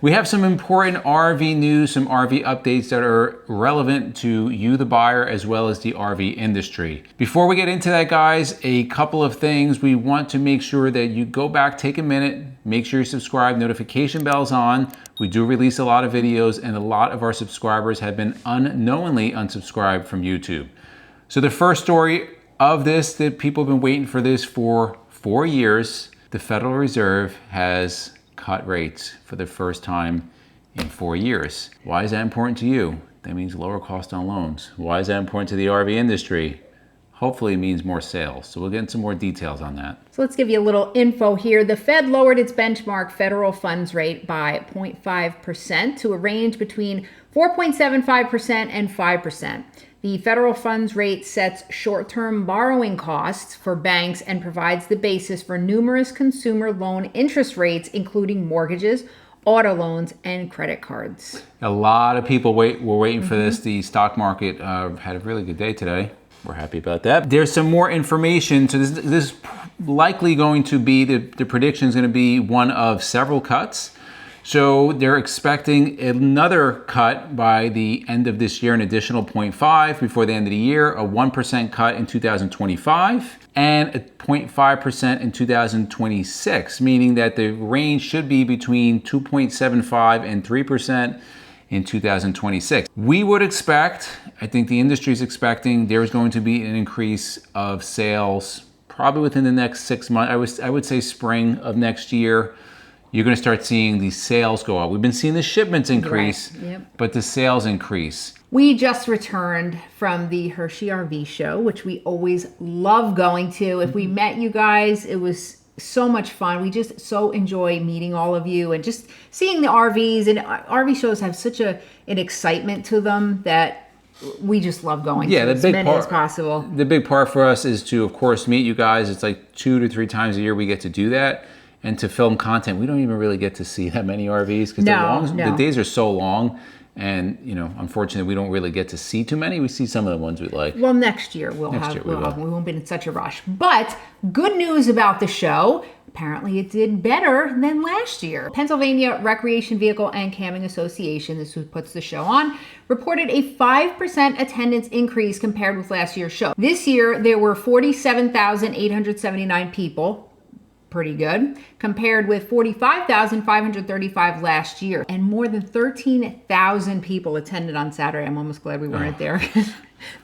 We have some important RV news, some RV updates that are relevant to you, the buyer, as well as the RV industry. Before we get into that, guys, a couple of things. We want to make sure that you go back, take a minute, make sure you subscribe, notification bell's on. We do release a lot of videos, and a lot of our subscribers have been unknowingly unsubscribed from YouTube. So the first story of this, that people have been waiting for this for 4 years, the Federal Reserve has cut rates for the first time in 4 years. Why is that important to you? That means lower cost on loans. Why is that important to the RV industry? Hopefully it means more sales. So we'll get into more details on that. So let's give you a little info here. The Fed lowered its benchmark federal funds rate by 0.5% to a range between 4.75% and 5%. The federal funds rate sets short-term borrowing costs for banks and provides the basis for numerous consumer loan interest rates, including mortgages, auto loans, and credit cards. A lot of people were waiting for this. The stock market had a really good day today. We're happy about that. There's some more information. So this is likely going to be, the prediction is going to be one of several cuts. So they're expecting another cut by the end of this year, an additional 0.5 before the end of the year, a 1% cut in 2025, and a 0.5% in 2026, meaning that the range should be between 2.75 and 3% in 2026. We would expect, I think the industry is expecting, there's going to be an increase of sales probably within the next 6 months. I would say spring of next year. You're going to start seeing the sales go up. We've been seeing the shipments increase, right. Yep. But the sales increase. We just returned from the Hershey RV show, which we always love going to. If we met you guys, it was so much fun. We just so enjoy meeting all of you and just seeing the RVs. And RV shows have such an excitement to them that we just love going to as many as possible. The big part for us is to, of course, meet you guys. It's like 2 to 3 times a year we get to do that. And to film content, we don't even really get to see that many RVs because the days are so long. And, you know, unfortunately, we don't really get to see too many. We see some of the ones we like. Well, next year we won't be in such a rush. But good news about the show. Apparently it did better than last year. Pennsylvania Recreation Vehicle and Camping Association, this is who puts the show on, reported a 5% attendance increase compared with last year's show. This year, there were 47,879 people. Pretty good, compared with 45,535 last year. And more than 13,000 people attended on Saturday. I'm almost glad we weren't there.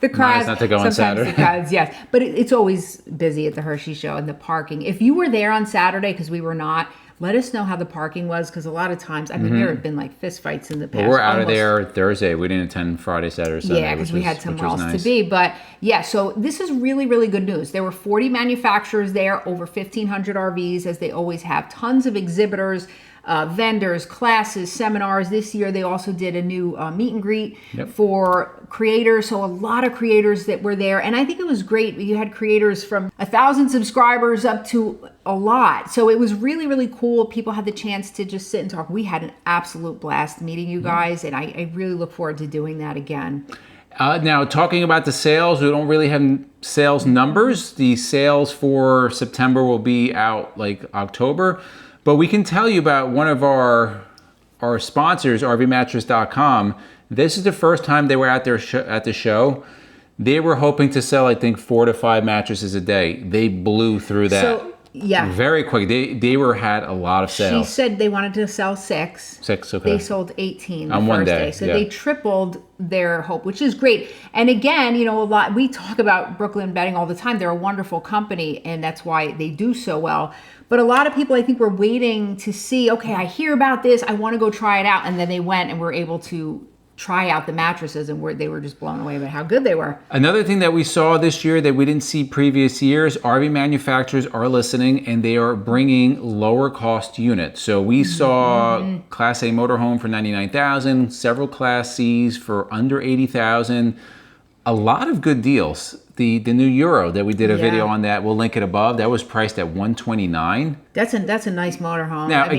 The crowds, nice not to go on Saturday. The crowds, yes. But it's always busy at the Hershey show and the parking. If you were there on Saturday, because we were not, let us know how the parking was, because a lot of times, I mean, there have been like fist fights in the past. Well, we're out of there Thursday. We didn't attend Friday, Saturday, Sunday. Yeah, because we had somewhere else to be. But yeah, so this is really, really good news. There were 40 manufacturers there, over 1,500 RVs, as they always have. Tons of exhibitors, vendors, classes, seminars. This year, they also did a new meet and greet for creators. So a lot of creators that were there. And I think it was great. You had creators from 1,000 subscribers up to a lot. So it was really, really cool. People had the chance to just sit and talk. We had an absolute blast meeting you guys. And I really look forward to doing that again. Now, talking about the sales, we don't really have sales numbers. The sales for September will be out like October. But we can tell you about one of our sponsors, RVmattress.com. This is the first time they were out there at the show. They were hoping to sell, I think, 4 to 5 mattresses a day. They blew through that. So, yeah. Very quick. They had a lot of sales. She said they wanted to sell 6. 6, okay. They sold 18 on one day. So they tripled their hope, which is great. And again, you know, we talk about Brooklyn Bedding all the time. They're a wonderful company, and that's why they do so well. But a lot of people, I think, were waiting to see, okay, I hear about this, I want to go try it out. And then they went and were able to try out the mattresses, and they were just blown away by how good they were. Another thing that we saw this year that we didn't see previous years, RV manufacturers are listening, and they are bringing lower cost units. So we saw Class A motorhome for $99,000, several Class Cs for under $80,000. A lot of good deals. The new Euro that we did a video on, that we'll link it above, that was priced at $129,000. That's a nice motorhome. Now,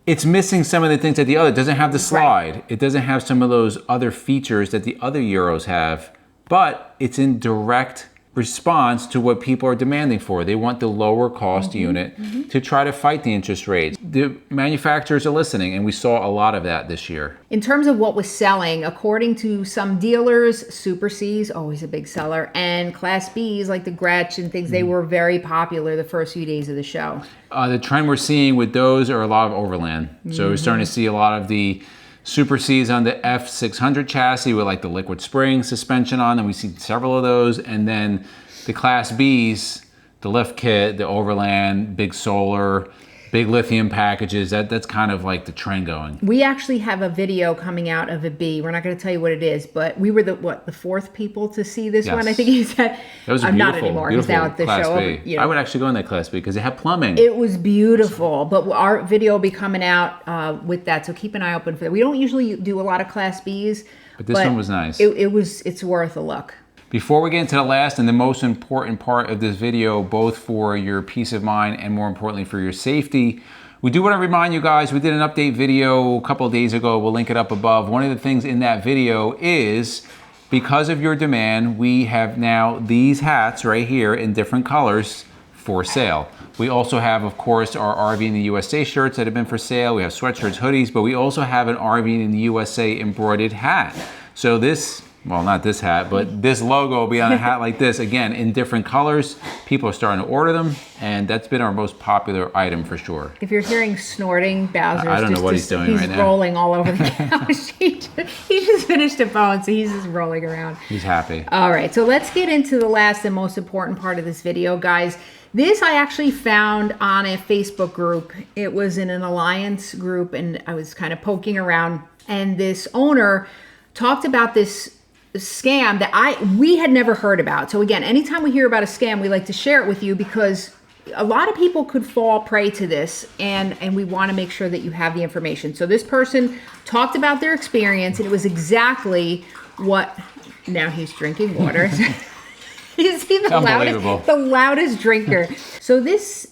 it's missing some of the things that the other, it doesn't have the slide. Right. It doesn't have some of those other features that the other Euros have, but it's in direct response to what people are demanding for. They want the lower cost unit to try to fight the interest rates. The manufacturers are listening, and we saw a lot of that this year. In terms of what was selling, according to some dealers, Super C's, always a big seller, and Class B's like the Gretsch and things, they were very popular the first few days of the show. The trend we're seeing with those are a lot of overland. So we're starting to see a lot of the Super C's on the F600 chassis with like the liquid spring suspension on them. We see several of those. And then the Class B's, the lift kit, the overland, big solar, big lithium packages. That's kind of like the trend going. We actually have a video coming out of a B. We're not going to tell you what it is, but we were the fourth people to see this one. I think he said. That was a beautiful, not anymore. He's now at the Class show. B. I would actually go in that Class B because it had plumbing. It was beautiful, but our video will be coming out with that, so keep an eye open for that. We don't usually do a lot of Class Bs, but this one was nice. It's worth a look. Before we get into the last and the most important part of this video, both for your peace of mind and more importantly for your safety, we do want to remind you guys, we did an update video a couple of days ago. We'll link it up above. One of the things in that video is, because of your demand, we have now these hats right here in different colors for sale. We also have, of course, our RV in the USA shirts that have been for sale. We have sweatshirts, hoodies, but we also have an RV in the USA embroidered hat. So this, well, not this hat, but this logo will be on a hat like this, again, in different colors. People are starting to order them, and that's been our most popular item for sure. If you're hearing snorting, Bowser's I don't know what he's doing right now. He's rolling all over the couch. He just finished a phone, so he's just rolling around. He's happy. All right, so let's get into the last and most important part of this video, guys. This I actually found on a Facebook group. It was in an alliance group, and I was kind of poking around, and this owner talked about this scam that we had never heard about. So again, anytime we hear about a scam, we like to share it with you because a lot of people could fall prey to this, and we want to make sure that you have the information. So this person talked about their experience, and it was exactly what. Now he's drinking water. Is he the loudest drinker? So this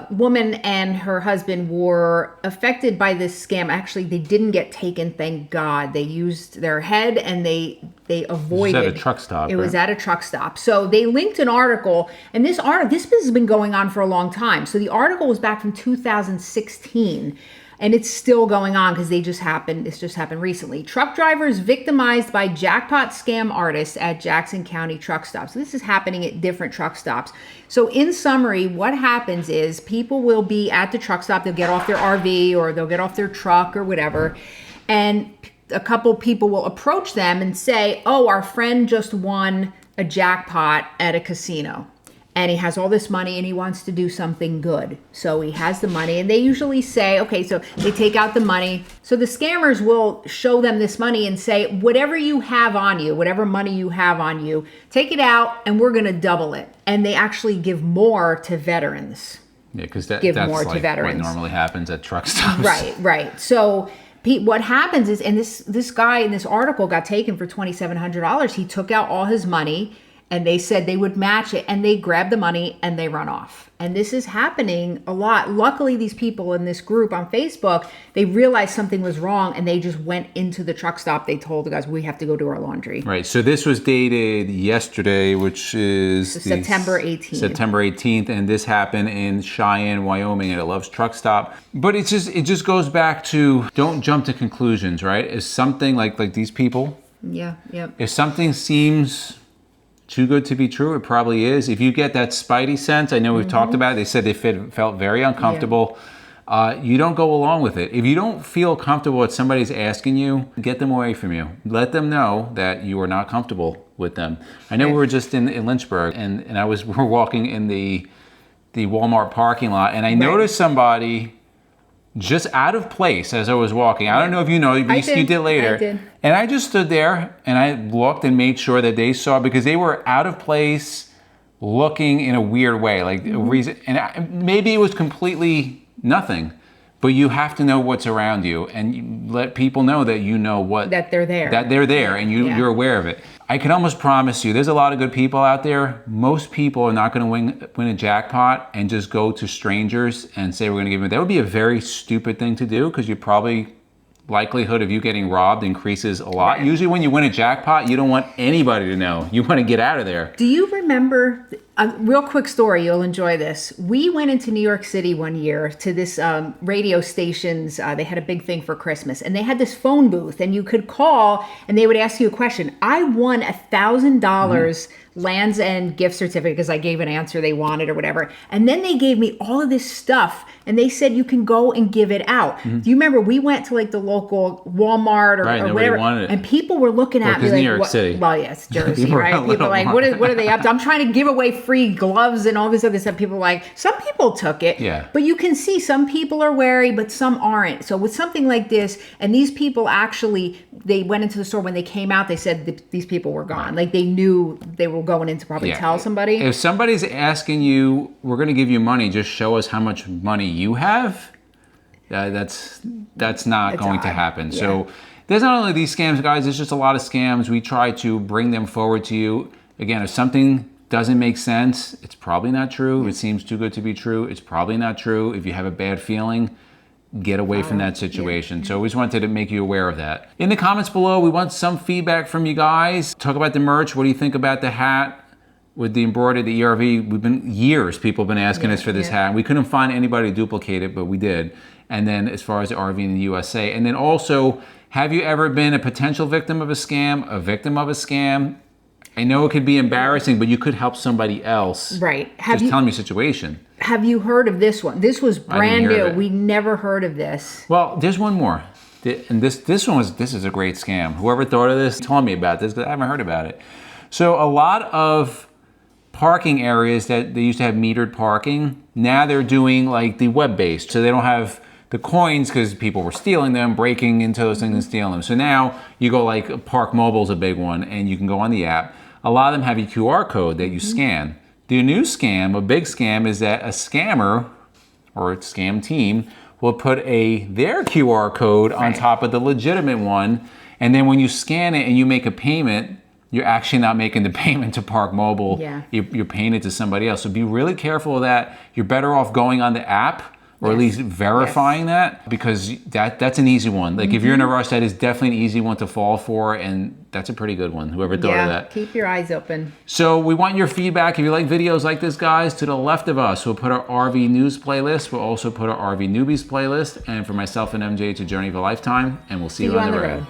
woman and her husband were affected by this scam. Actually, they didn't get taken, thank God. They used their head and they avoided. It was at a truck stop. It was at a truck stop. So they linked an article, and this has been going on for a long time. So the article was back from 2016. And it's still going on because this just happened recently. Truck drivers victimized by jackpot scam artists at Jackson County truck stops. So this is happening at different truck stops. So in summary, what happens is people will be at the truck stop. They'll get off their RV or they'll get off their truck or whatever. And a couple people will approach them and say, oh, our friend just won a jackpot at a casino. And he has all this money and he wants to do something good. So he has the money, and they usually say, okay, so they take out the money. So the scammers will show them this money and say, whatever you have on you, whatever money you have on you, take it out and we're going to double it. And they actually give more to veterans. Yeah, because that's like what normally happens at truck stops. Right. So what happens is, and this guy in this article got taken for $2,700. He took out all his money, and they said they would match it, and they grab the money and they run off. And this is happening a lot. Luckily, these people in this group on Facebook, they realized something was wrong, and they just went into the truck stop. They told the guys, we have to go do our laundry. Right. So this was dated yesterday, which is September 18th. September 18th, and this happened in Cheyenne, Wyoming at a Love's truck stop. But it just goes back to, don't jump to conclusions, right? Is something like these people? Yeah. If something seems too good to be true, it probably is. If you get that spidey sense, I know we've talked about it, they said they felt very uncomfortable. Yeah. You don't go along with it. If you don't feel comfortable with somebody's asking you, get them away from you. Let them know that you are not comfortable with them. I know we were just in Lynchburg, and we're walking in the Walmart parking lot, and I noticed somebody just out of place as I was walking. I don't know if you know, you did later. I did. And I just stood there and I looked and made sure that they saw, because they were out of place, looking in a weird way, like a reason. And maybe it was completely nothing, but you have to know what's around you, and you let people know that you know that they're there. That they're there, and you're aware of it. I can almost promise you, there's a lot of good people out there. Most people are not going to win a jackpot and just go to strangers and say we're going to give them. That would be a very stupid thing to do, because you probably likelihood of you getting robbed increases a lot. Right. Usually when you win a jackpot, you don't want anybody to know. You want to get out of there. Do you remember, a real quick story, you'll enjoy this. We went into New York City one year to this radio stations. They had a big thing for Christmas, and they had this phone booth, and you could call, and they would ask you a question. I won $1,000 Land's End gift certificate because I gave an answer they wanted or whatever. And then they gave me all of this stuff, and they said you can go and give it out. Do you remember we went to like the local Walmart or whatever, and people were looking at me like, New York City. Well, yes, Jersey, right? People are like, what are they up to? I'm trying to give away free gloves and all this other stuff. People are like, some people took it, but you can see some people are wary, but some aren't. So with something like this, and these people actually, they went into the store when they came out, they said that these people were gone. Like they knew they were going in to probably tell somebody. If somebody's asking you, we're going to give you money, just show us how much money you have. That's not going to happen. So there's not only these scams, guys, there's just a lot of scams. We try to bring them forward to you. Again, if something doesn't make sense, it's probably not true. If it seems too good to be true, it's probably not true. If you have a bad feeling, get away from that situation. So we just wanted to make you aware of that. In the comments below, we want some feedback from you guys. Talk about the merch. What do you think about the hat with the embroidered, the ERV? People have been asking us for this hat. We couldn't find anybody to duplicate it, but we did. And then as far as the RV in the USA. And then also, have you ever been a potential victim of a scam, a victim of a scam? I know it could be embarrassing, but you could help somebody else. Right. Just tell them your situation. Have you heard of this one? This was brand new. We never heard of this. Well, there's one more. And this is a great scam. Whoever thought of this told me about this, because I haven't heard about it. So a lot of parking areas that they used to have metered parking, now they're doing like the web-based. So they don't have the coins because people were stealing them, breaking into those things and stealing them. So now you go like Park Mobile's a big one, and you can go on the app. A lot of them have a QR code that you scan. The new scam, a big scam, is that a scammer or a scam team will put their QR code on top of the legitimate one, and then when you scan it and you make a payment, you're actually not making the payment to Park Mobile. You're paying it to somebody else. So be really careful of that. You're better off going on the app, or at least verifying that, because that's an easy one. Like if you're in a rush, that is definitely an easy one to fall for, and that's a pretty good one. Whoever thought of that. Keep your eyes open. So we want your feedback. If you like videos like this, guys, to the left of us, we'll put our RV news playlist. We'll also put our RV newbies playlist. And for myself and MJ, it's a journey of a lifetime, and we'll see you on the road.